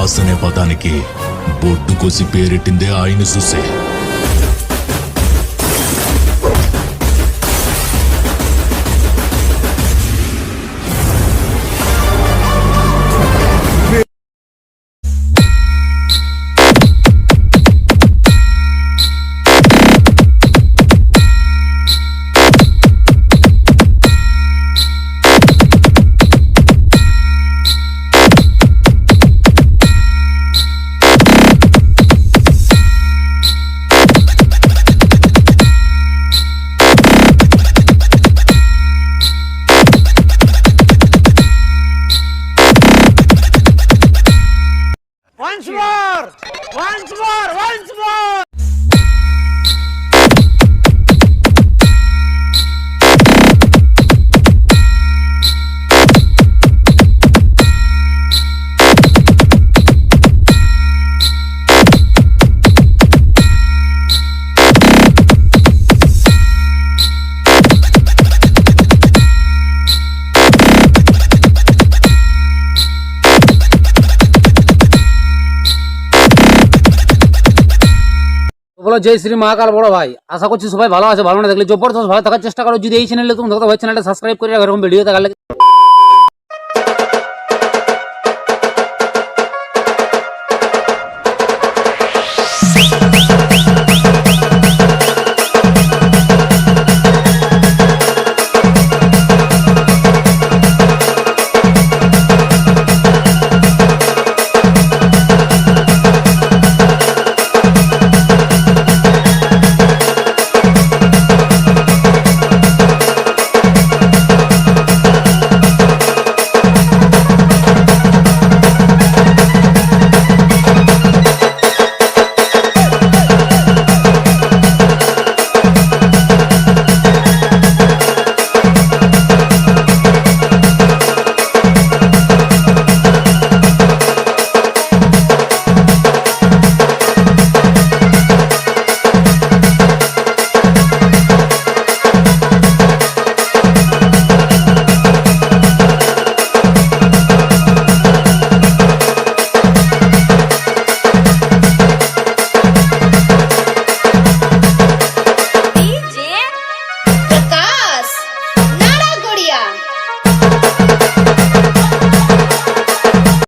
Boss అనే పదానికి బొట్టు కోసి పేరెట్టిందే ఆయన చూసే. Once more! Once more! Once more! বলো জয় শ্রী মহাকাল বড় ভাই, আশা করছি সবাই ভালো আছে, ভালো না দেখলে জবরদস্ত ভালো থাকার চেষ্টা করো। যদি এই চ্যানেলে তুমি ভাই চ্যানেলটা সাবস্ক্রাইব করে রাখো, এরকম ভিডিও দেখালে